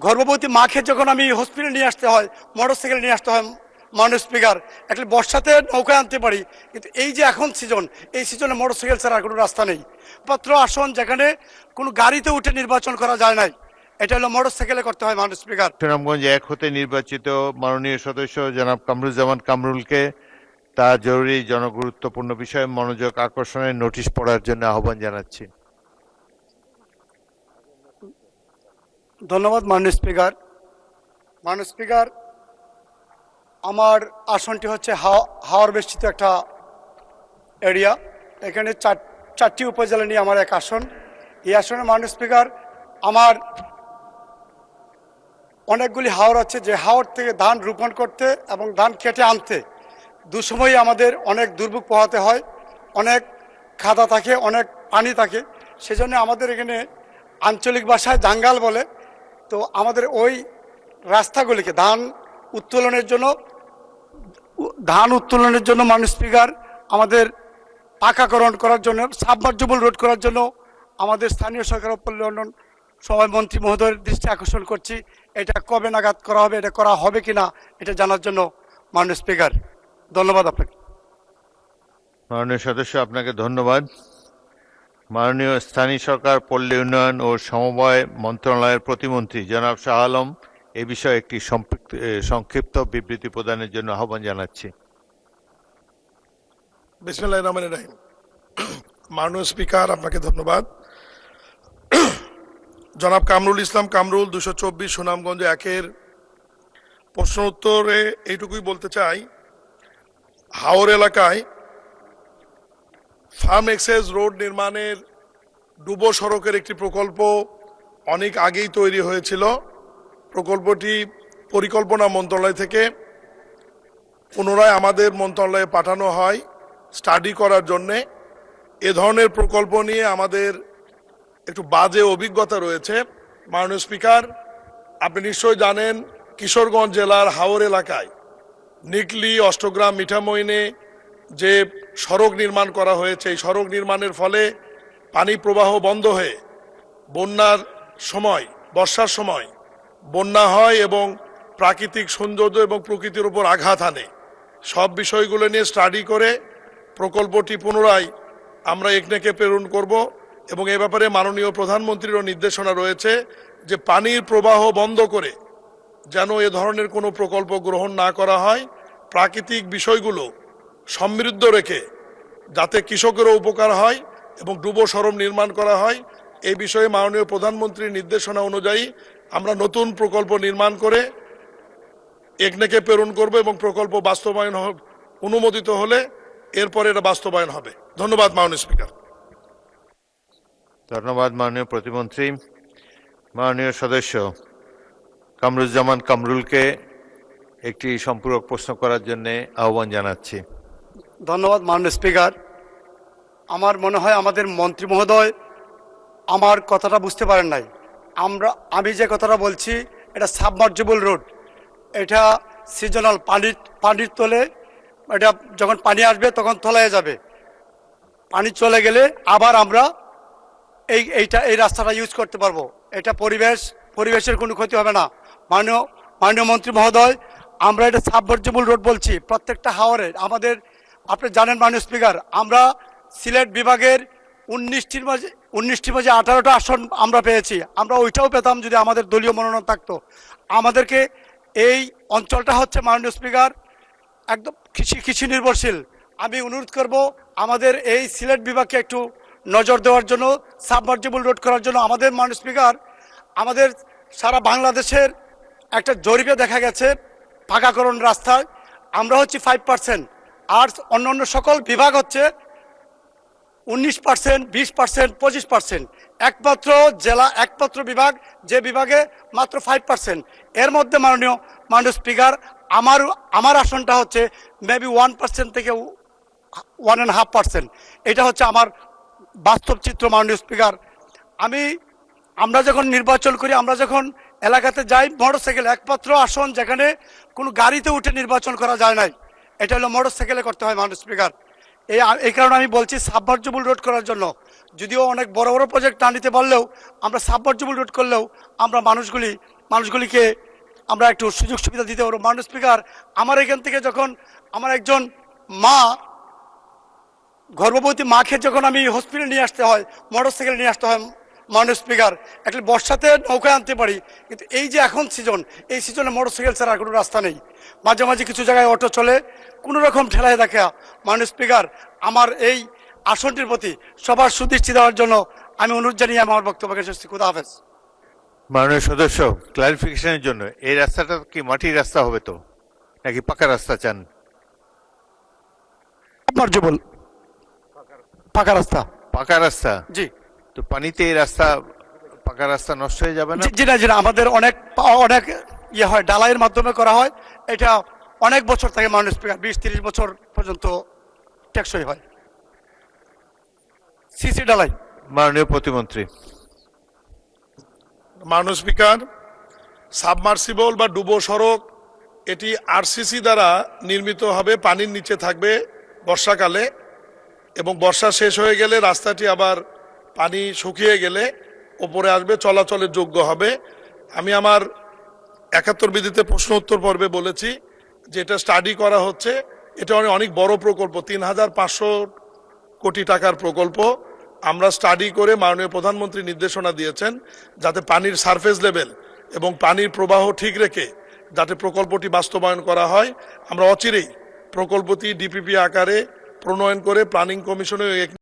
গর্ভবতী মাকে যখন আমি হসপিটালে নিয়ে আসতে হয়, মোটরসাইকেলে নিয়ে আসতে হয় মাননীয় স্পিকার, একটা বর্ষাতে নৌকায় আনতে পারি, কিন্তু এই যে এখন সিজন, এই সিজনে মোটরসাইকেল ছাড়া আর কোনো রাস্তা নেই। পাত্র আসন যেখানে কোনো গাড়িতে উঠে নির্বাচন করা যায় নাই, এটা হলো মোটরসাইকেলে করতে হয় মাননীয় স্পিকার। সুনামগঞ্জ 1 হতে নির্বাচিত মাননীয় সদস্য জনাব কামরুজ্জামান কামরুলকে তার জরুরি জনগুরুত্বপূর্ণ বিষয়ে মনোযোগ আকর্ষণের নোটিশ পড়ার জন্য আহ্বান জানাচ্ছি। ধন্যবাদ মাননীয় স্পিকার। মাননীয় স্পিকার, আমার আসনটি হচ্ছে হাওর বেষ্টিত একটা এরিয়া। এখানে চারটি উপজেলা নিয়ে আমার এক আসন। এই আসনে মাননীয় স্পিকার, আমার অনেকগুলি হাওর আছে, যে হাওর থেকে ধান রোপণ করতে এবং ধান কেটে আনতে দুসময়ই আমাদের অনেক দুর্ভোগ পোহাতে হয়, অনেক খাদা থাকে, অনেক পানি থাকে। সেজন্য আমাদের এখানে আঞ্চলিক ভাষায় জাঙ্গাল বলে। তো আমাদের ওই রাস্তাগুলিকে ধান উত্তোলনের জন্য মাননীয় স্পিকার, আমাদের পাকাকরণ করার জন্য, সাবমার্জিবল রোড করার জন্য আমাদের স্থানীয় সরকার ও পল্লী উন্নয়ন সবাই মন্ত্রী মহোদয়ের দৃষ্টি আকর্ষণ করছি। এটা কবে নাগাদ করা হবে, এটা করা হবে কিনা এটা জানার জন্য মাননীয় স্পিকার। ধন্যবাদ আপনাকে। মাননীয় সদস্য, আপনাকে ধন্যবাদ। মাননীয় স্থানীয় সরকার, পল্লী উন্নয়ন ও সমবায় মন্ত্রণালয়ের প্রতিমন্ত্রী জনাব শাহ আলম এ বিষয়ে একটি সংক্ষিপ্ত বিবৃতি প্রদানের জন্য আহ্বান জানাচ্ছি। বিসমিল্লাহির রহমানির রহিম। মাননীয় স্পিকার, আপনাকে ধন্যবাদ। জনাব কামরুল ইসলাম কামরুল, 224 সুনামগঞ্জ 1-এর প্রশ্ন উত্তরে এইটুকুই বলতে চাই, হাওর এলাকায় ফার্ম এক্সেস রোড নির্মাণের ডুবো সড়কের একটি প্রকল্প অনেক আগেই তৈরি হয়েছিল। প্রকল্পটি পরিকল্পনা মন্ত্রণালয় থেকে পুনরায় আমাদের মন্ত্রণালয়ে পাঠানো হয় স্টাডি করার জন্যে। এ ধরনের প্রকল্প নিয়ে আমাদের একটু বাজে অভিজ্ঞতা রয়েছে। মাননীয় স্পিকার, আপনি নিশ্চয় জানেন, কিশোরগঞ্জ জেলার হাওর এলাকায় নিকলি, অষ্টগ্রাম, মিঠামইনে যে সড়ক নির্মাণ করা হয়েছে, এই সড়ক নির্মাণের ফলে পানি প্রবাহ বন্ধ হয়ে বন্যার সময়, বর্ষার সময় বন্যা হয় এবং প্রাকৃতিক সৌন্দর্য এবং প্রকৃতির উপর আঘাত আনে। সব বিষয়গুলো নিয়ে স্টাডি করে প্রকল্পটি পুনরায় আমরা একনেকে প্রেরণ করব এবং এ ব্যাপারে মাননীয় প্রধানমন্ত্রীরও নির্দেশনা রয়েছে যে পানির প্রবাহ বন্ধ করে যেন এ ধরনের কোনো প্রকল্প গ্রহণ না করা হয়, প্রাকৃতিক বিষয়গুলো সমৃদ্ধ রেখে যাতে কৃষকেরও উপকার হয় এবং ডুবো সড়ক নির্মাণ করা হয়, এই বিষয়ে মাননীয় প্রধানমন্ত্রীর নির্দেশনা অনুযায়ী আমরা নতুন প্রকল্প নির্মাণ করে একনেকে প্রেরণ করব এবং প্রকল্প বাস্তবায়ন অনুমোদিত হলে এরপরে এটা বাস্তবায়ন হবে। ধন্যবাদ মাননীয় স্পিকার। ধন্যবাদ মাননীয় প্রতিমন্ত্রী। মাননীয় সদস্য কামরুজ্জামান কামরুলকে একটি সম্পূরক প্রশ্ন করার জন্য আহ্বান জানাচ্ছি। ধন্যবাদ মাননীয় স্পিকার। আমার মনে হয় আমাদের মন্ত্রী মহোদয় আমার কথাটা বুঝতে পারেন নাই। আমি যে কথাটা বলছি, এটা সাবমার্জিবল রোড, এটা সিজনাল, পানির তলে, এটা যখন পানি আসবে তখন তলায় যাবে, পানি চলে গেলে আবার আমরা এই রাস্তাটা ইউজ করতে পারবো। এটা পরিবেশের কোনো ক্ষতি হবে না। মাননীয় মন্ত্রী মহোদয়, আমরা এটা সাবমার্জিবল রোড বলছি প্রত্যেকটা হাওরে। আমাদের, আপনি জানেন মাননীয় স্পিকার, আমরা সিলেট বিভাগের 19টির মাঝে 18টা আসন আমরা পেয়েছি। আমরা ওইটাও পেতাম যদি আমাদের দলীয় মনোনয়ন থাকতো। আমাদেরকে এই অঞ্চলটা হচ্ছে মাননীয় স্পিকার একদম কৃষি নির্ভরশীল। আমি অনুরোধ করব আমাদের এই সিলেট বিভাগকে একটু নজর দেওয়ার জন্য, সাবমার্জিবল রোড করার জন্য। আমাদের মাননীয় স্পিকার, আমাদের সারা বাংলাদেশের একটা জরিপে দেখা গেছে পাকাকরণ রাস্তায় আমরা হচ্ছে 5%, আর অন্যান্য সকল বিভাগ হচ্ছে 19%, 20%, 25%। একমাত্র বিভাগ যে বিভাগে মাত্র 5%। এর মধ্যে মাননীয় স্পিকার, আমার আসনটা হচ্ছে মেবি 1% থেকে 1.5%। এটা হচ্ছে আমার বাস্তব চিত্র মাননীয় স্পিকার। আমরা যখন নির্বাচন করি, আমরা যখন এলাকাতে যাই, মোটরসাইকেল একমাত্র আসন যেখানে কোনো গাড়িতে উঠে নির্বাচন করা যায় নাই, এটা হলো মোটরসাইকেলে করতে হয় মাননীয় স্পিকার। এই কারণে আমি বলছি সাবমার্জিবল রোড করার জন্য। যদিও অনেক বড় বড় প্রজেক্ট না নিতে পারলেও আমরা সাবমার্জিবল রোড করলেও আমরা মানুষগুলিকে আমরা একটু সুযোগ সুবিধা দিতে পারবো। মাননীয় স্পিকার, আমার এখান থেকে যখন আমার একজন মা গর্ভবতী মাকে যখন আমি হসপিটালে নিয়ে আসতে হয়, মোটরসাইকেল নিয়ে আসতে হয়, মাননীয় স্পিকার, একটা বর্ষাতে নৌকায় আনতে পারি, কিন্তু এই যে এখন সিজন, এই সিজনে মোটরসাইকেল ছাড়া আর কোনো রাস্তা নেই। মাঝে মাঝে কিছু জায়গায় অটো চলে, কোনো রকম ঠেলায় দেখা। মাননীয় স্পিকার, আমার এই আসনটির প্রতি সবার সুদৃষ্টি দেওয়ার জন্য আমি অনুরোধ জানিয়ে আমার বক্তব্যকে শেষ করছি। খুদা হাফেজ। মাননীয় সদস্য, ক্লারিফিকেশনের জন্য এই রাস্তাটা কি মাটির রাস্তা হবে তো, নাকি পাকা রাস্তা চান? সাবমার্জিবল পাকা রাস্তা। পাকা রাস্তা? জি তো পানিতে এই রাস্তা, পাকা রাস্তা নষ্ট হয়ে যাবে না? জি না, আমাদের অনেক অনেক ইয়ে হয়, ডালাইয়ের মাধ্যমে করা হয়, এটা অনেক বছর থাকে মাননীয় স্পিকার, 20-30 বছর পর্যন্ত টেকসই হয়। সিসি ডালাই। মাননীয় প্রতিমন্ত্রী। মাননীয় স্পিকার, সাবমার্সিবল বা ডুবো সড়ক এটি আরসিসি দ্বারা নির্মিত হবে, পানির নিচে থাকবে বর্ষাকালে, এবং বর্ষা শেষ হয়ে গেলে রাস্তাটি আবার পানি শুকিয়ে গেলে ওপরে আসবে, চলাচলের যোগ্য হবে। আমি আমার 71 বিধিতে প্রশ্ন উত্তর পর্বে বলেছি যে এটা স্টাডি করা হচ্ছে, এটা অনেক বড় প্রকল্প, 3500 কোটি টাকার প্রকল্প। আমরা স্টাডি করে মাননীয় প্রধানমন্ত্রী নির্দেশনা দিয়েছেন যাতে পানির সারফেস লেভেল এবং পানির প্রবাহ ঠিক রেখে যাতে প্রকল্পটি বাস্তবায়ন করা হয়। আমরা অচিরেই প্রকল্পটি ডিপিপি আকারে প্রণয়ন করে প্ল্যানিং কমিশনে